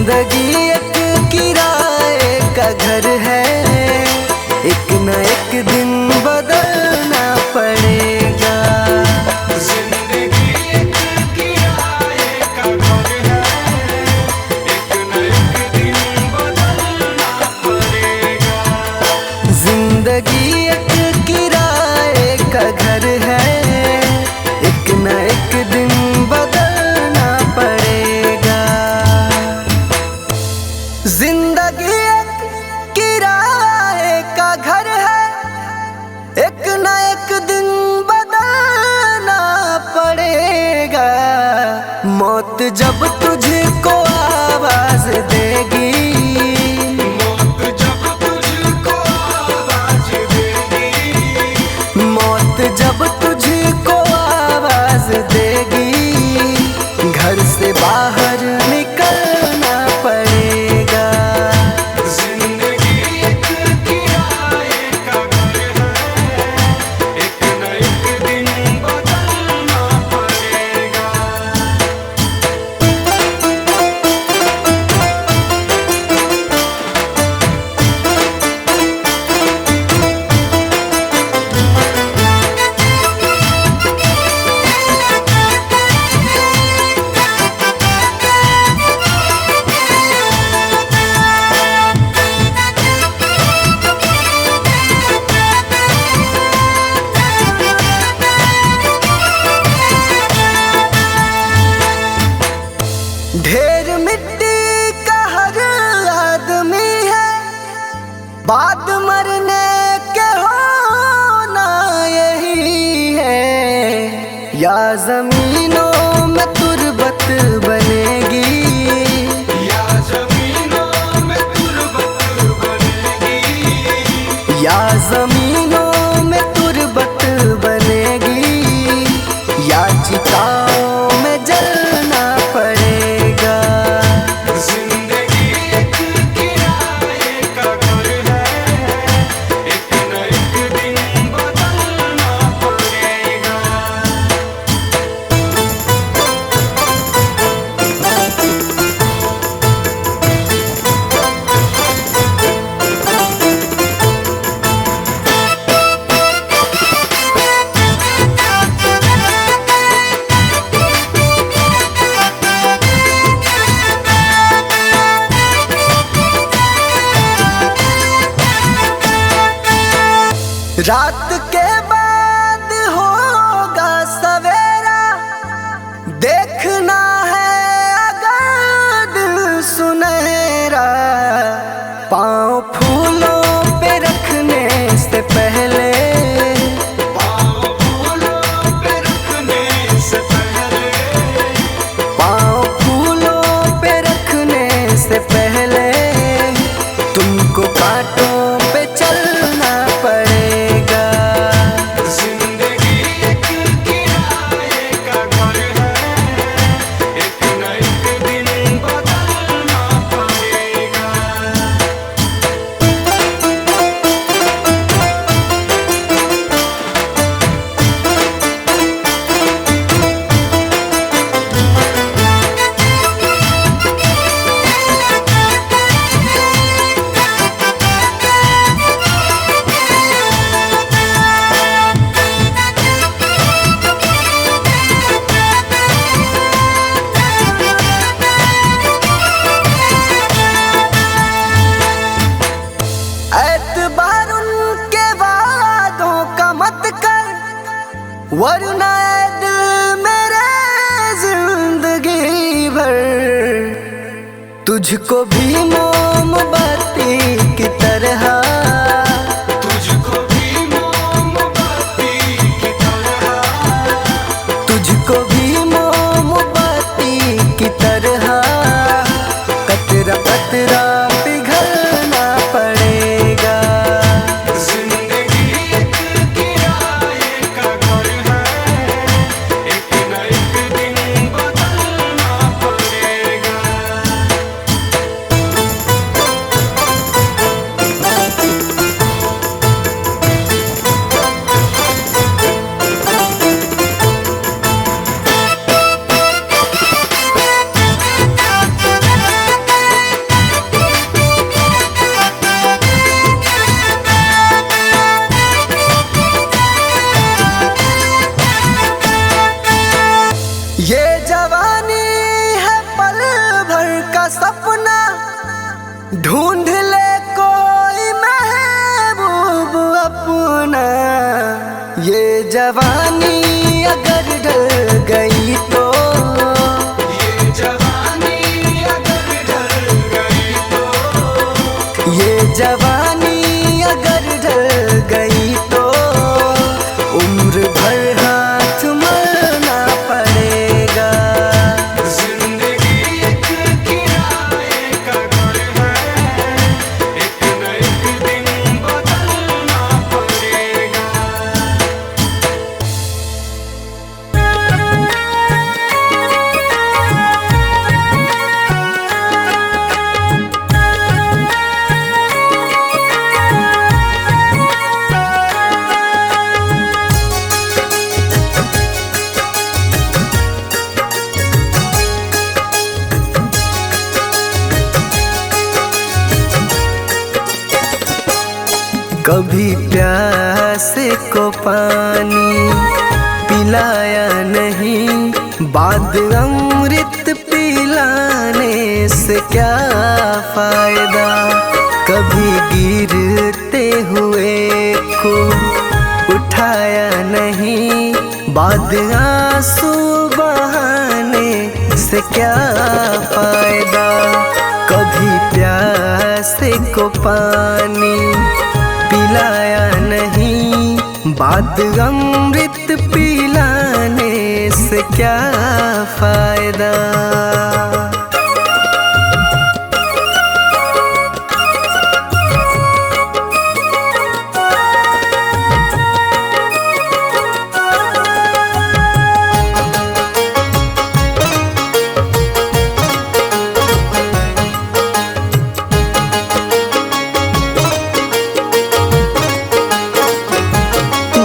जिंदगी एक किराए का घर है, एक न एक दिन बदलना पड़ेगा। जिंदगी एक किराए का घर है, एक न एक दिन बदलना पड़ेगा। जिंदगी एक किराए का घर है, एक न एक दिन बदलना पड़ेगा। जिंदगी एक किराए का घर है, एक न एक दिन बदलना पड़ेगा। मौत जब तुझको आवाज देगी, मौत जब तुझको आवाज देगी, मौत जब तुझको आवाज देगी, घर से बाहर निकलना पड़ेगा। जिंदगी एक किराए का घर है, एक न एक दिन बदलना पड़ेगा। ढेर मिट्टी का हर आदमी है, बाद मरने के होना यही है। या जमीनों में तुरबत बनेगी, या जमीनों में तुरबत बनेगी, या जमीनों में तुरबत बनेगी, या चिताओं में जलना पड़ेगा। जिंदगी एक किराए का घर है, एक न एक दिन बदलना पड़ेगा। रात के बाद होगा सवेरा, देखना है अगर दिल सुनहरा। पाँव फूलों पे रखने से पहले, पाँव फूलों पे रखने से पहले, पाँव फूलों पे रखने से पहले, तुमको कांटों पे चलना पड़ेगा। जिंदगी एक किराए का घर है, एक न एक दिन बदलना पड़ेगा। एतबार उनके वादों का मत कर, वरना ऐ दिल मेरे जिंदगी भर तुझको भी मोमबत्ती की तरह, तुझको भी मोमबत्ती की तरह, तुझको भी मोमबत्ती की तरह, कतरा कतरा पिघलना पड़ेगा। जिंदगी एक किराए का घर है, एक न एक दिन बदलना पड़ेगा। ये जवानी है पल भर का सपना, ढूंढ ले कोई महबूब अपना। ये जवानी अगर ढल गई तो, ये जवानी अगर ढल गई तो, ये जवानी अगर ढल गई तो उम्र भर हाथ मलना पड़ेगा। जिंदगी एक किराए का घर है, एक न एक दिन बदलना पड़ेगा। कभी प्यासे को पानी पिलाया नहीं, बाद अमृत पिलाने से क्या फायदा। कभी गिरते हुए को उठाया नहीं, बाद आंसू बहाने से क्या फायदा। कभी प्यासे को पानी पिलाया नहीं, बाद अमृत पिलाने से क्या फायदा।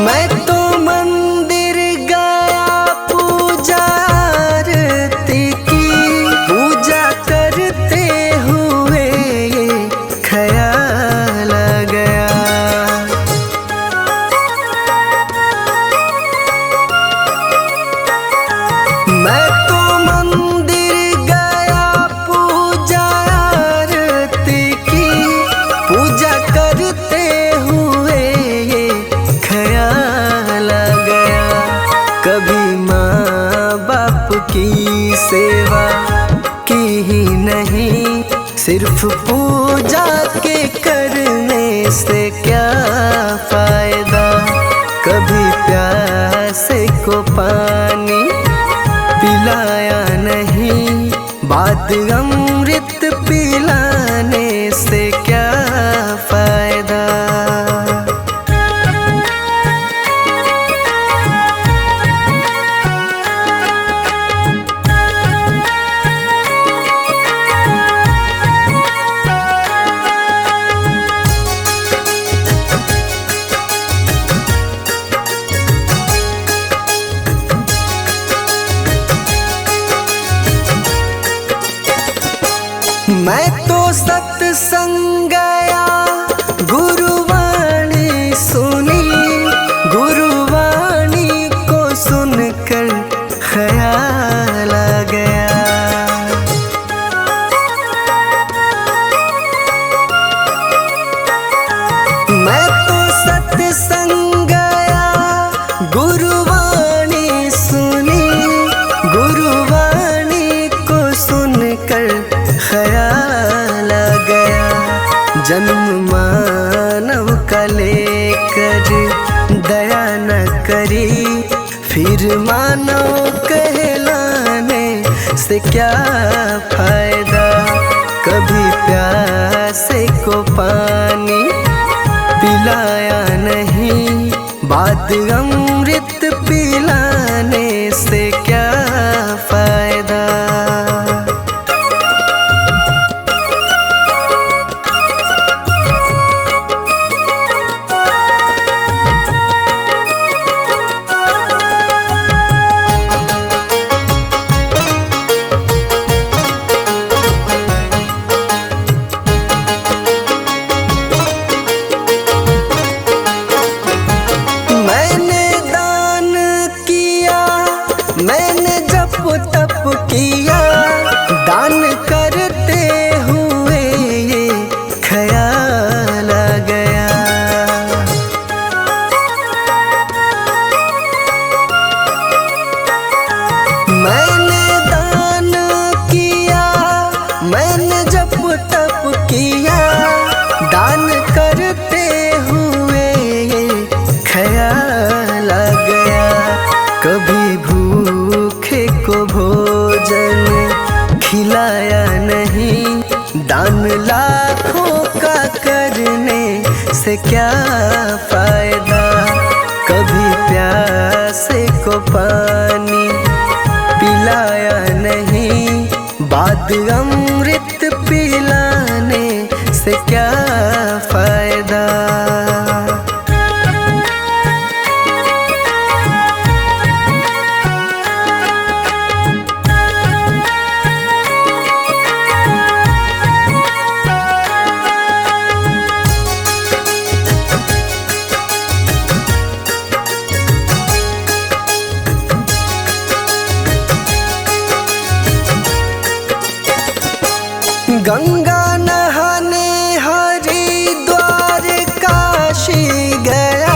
मैं तो मंदिर गया पूजा आरती की, पूजा करते हुए ये ख्याल आ गया। मैं तो मंदिर गया पूजा आरती की, पूजा करते हुए ये ख्याल आ गया। कभी माँ बाप की सेवा की ही नहीं, सिर्फ पूजा के करने से क्या फायदा। कभी प्यासे को पानी पिलाया नहीं, बाद अमृत पिलाने से क्या फायदा। मैं तो सत्संग गया, गुरुवाणी सुनी, गुरुवाणी को सुनकर ख्याल आ गया। मैं तो सत्संग गया, गुरुवाणी सुनी, गुरुवाणी को सुनकर ख्याल आ गया। जन्म मानव का लेकर दया न करी, फिर मानव कहलाने से क्या फायदा। कभी प्यासे को पानी पिलाया नहीं, बाद अमृत पिलाने से क्या फायदा। मैंने दान किया, मैं तप किया, दान करते हुए ये ख्याल आ गया। मैंने दान किया, मैंने जप तप किया, दान करते हुए ये ख्याल आ गया। कभी भूखे को भोजन खिलाया नहीं, दान लाखों का करने से क्या फायदा। कभी प्यासे को पानी पिलाया नहीं, बाद अमृत पिलाने से क्या फायदा। गंगा नहाने हरिद्वार काशी गया,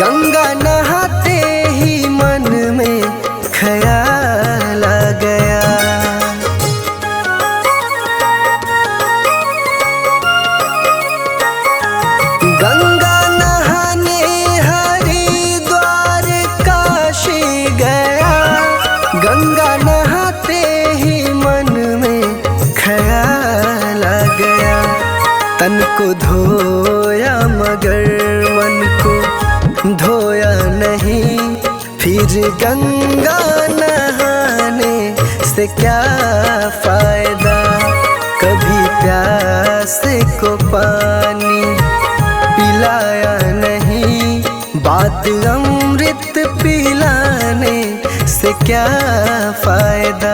गंगा नहाते ही मन में ख्याल आ गया। गंगा नहाने हरिद्वार काशी गया, गंगा नहाते ही मन में ख्याल आ गया। तन को धोया मगर मन को धोया नहीं, फिर गंगा नहाने से क्या फायदा। कभी प्यासे को पानी पिलाया नहीं, बाद अमृत पिलाने से क्या फायदा।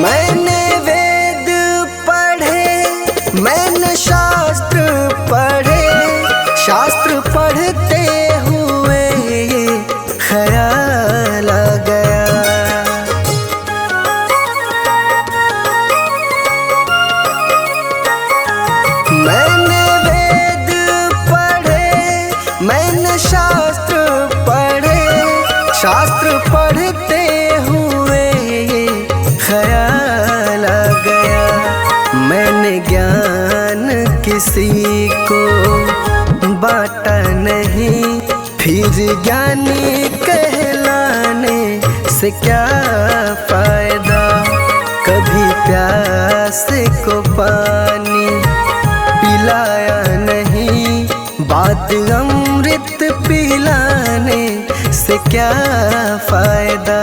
मैंने वेद पढ़े, मैंने शास्त्र पढ़े, शास्त्र पढ़ते हुए ये ख्याल आ गया। मैंने वेद पढ़े, मैंने शास्त्र पढ़े, शास्त्र पढ़ते हुए ये ख्याल आ गया। मैंने ज्ञान किसी को बांटा नहीं, फिर ज्ञानी कहलाने से क्या फायदा। कभी प्यासे को पानी पिलाया नहीं, बाद अमृत पिलाने से क्या फायदा।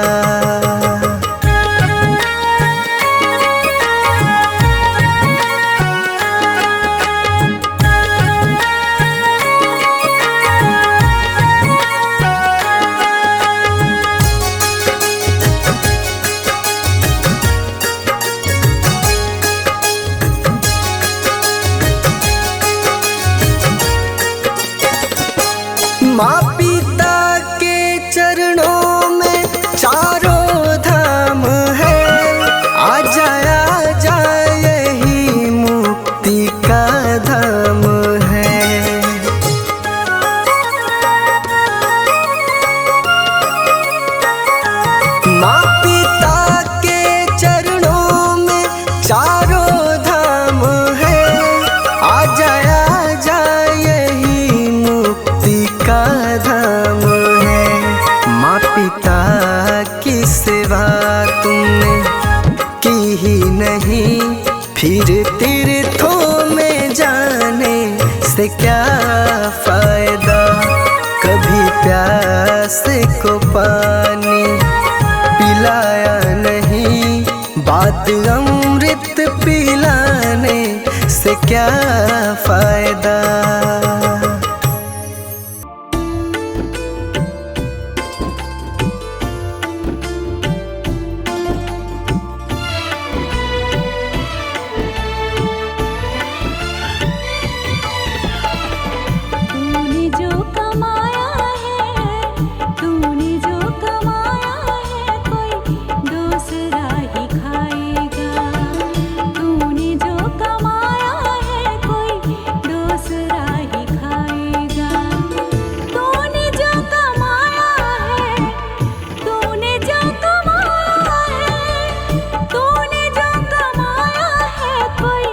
माँ पिता के चरणों में चारों धाम है, आ जा यही मुक्ति का धाम है। माँ पिता के चरणों में चारों धाम है, आ जा यही मुक्ति का धाम है। माँ पिता की सेवा तुमने की ही नहीं, फिर तीर्थों में जाने से क्या फायदा। कभी प्यासे को पानी पिलाया नहीं, बाद अमृत पिलाने से क्या क्या फायदा। तूने जो कमाया है, तूने जो कमाया है, कोई दूसरा ही खाएगा। तूने जो कमाया है, कोई दूसरा ही खाएगा। तूने जो कमाया है, तूने जो कमाया है, तूने जो कमाया है, कोई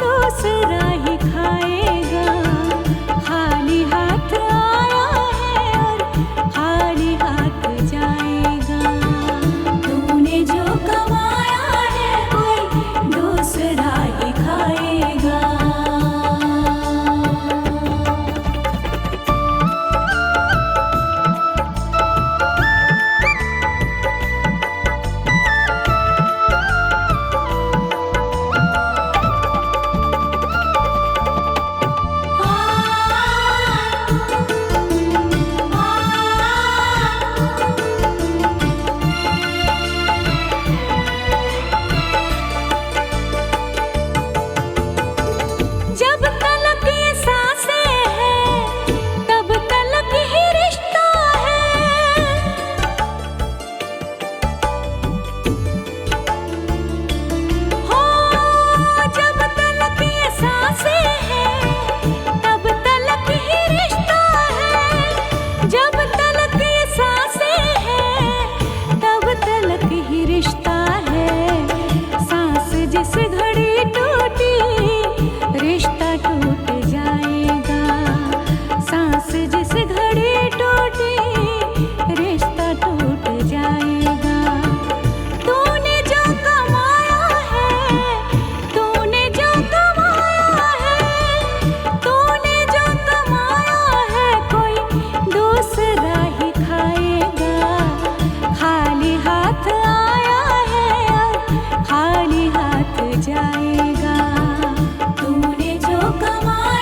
दूसरा ही खाएगा। खाली हाथ आया है और खाली हाथ जाएगा। तूने जो कमाया है, कोई दूसरा ही खाएगा। जब तलक ये सांसें हैं, तब तलक ही रिश्ता है। हो जब तलक ये सांसें हैं, तब तलक ही रिश्ता है। जब तलक ये सांसें हैं, तब तलक ही रिश्ता है। सांस जिस घड़ी टूटी, रिश्ता टूट जाएगा। सांस जिस घड़ी टूटी, रिश्ता टूट जाएगा। तूने जो कमाया है, तूने जो कमाया है, तूने जो कमाया है, कोई दूसरा ही खाएगा। खाली हाथ आया है और खाली हाथ जाएगा। तूने जो कमाया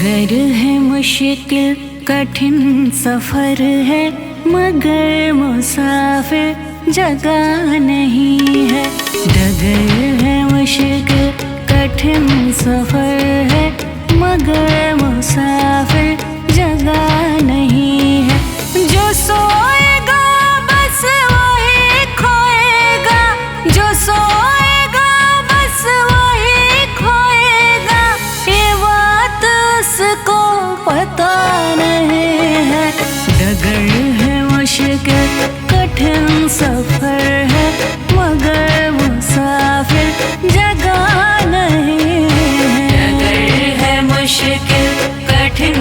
डगर है मुश्किल कठिन सफर है, मगर मुसाफिर जगह नहीं है। डगर है मुश्किल कठिन सफर है, मगर मुसाफिर जगह नहीं है। जो सोएगा बस वही खोएगा, जो सोएगा बस वही खोएगा, ये बात उसको पता नहीं है। डगर है मुश्किल कठिन सफर है, मगर मुसाफिर जगह नहीं है। डगर है मुश्किल कठिन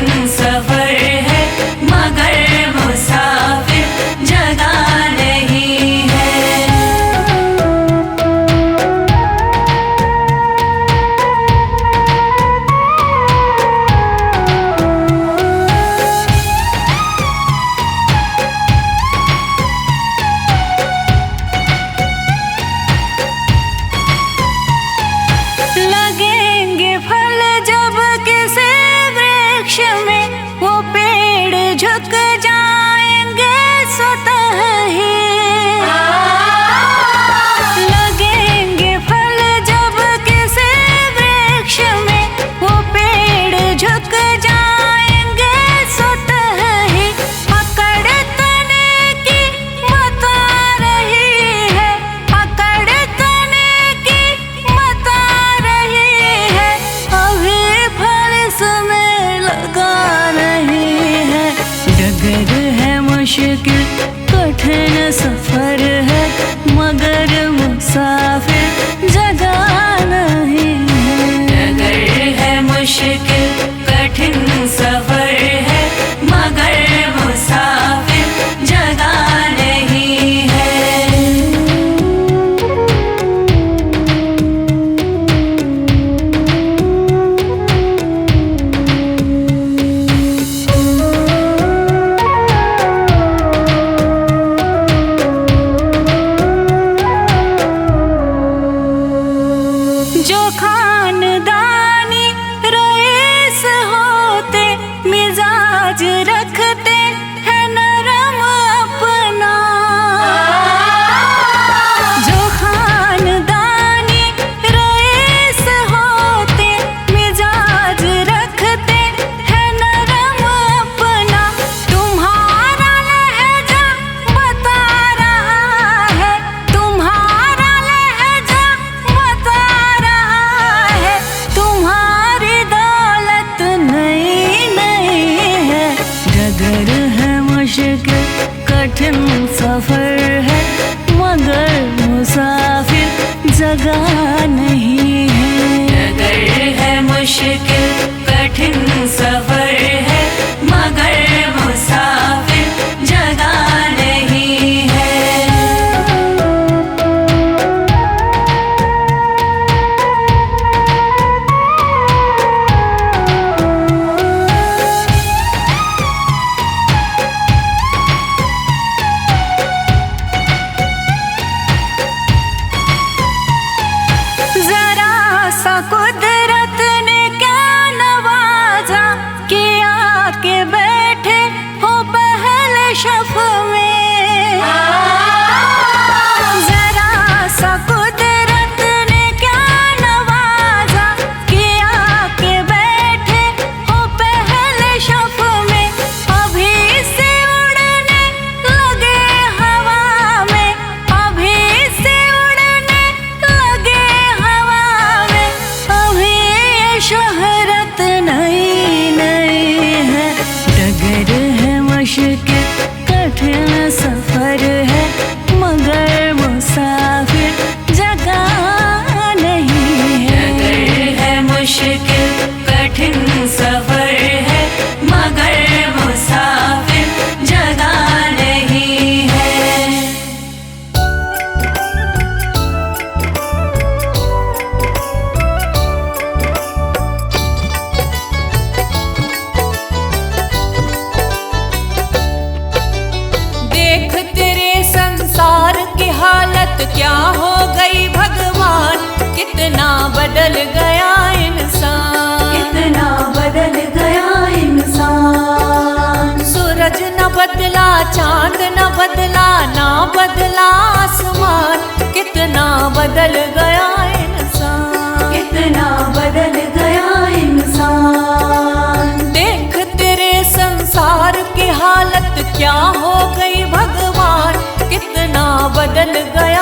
चांद न बदला, ना बदला आसमान, कितना बदल गया इंसान, कितना बदल गया इंसान। देख तेरे संसार की हालत क्या हो गई भगवान, कितना बदल गया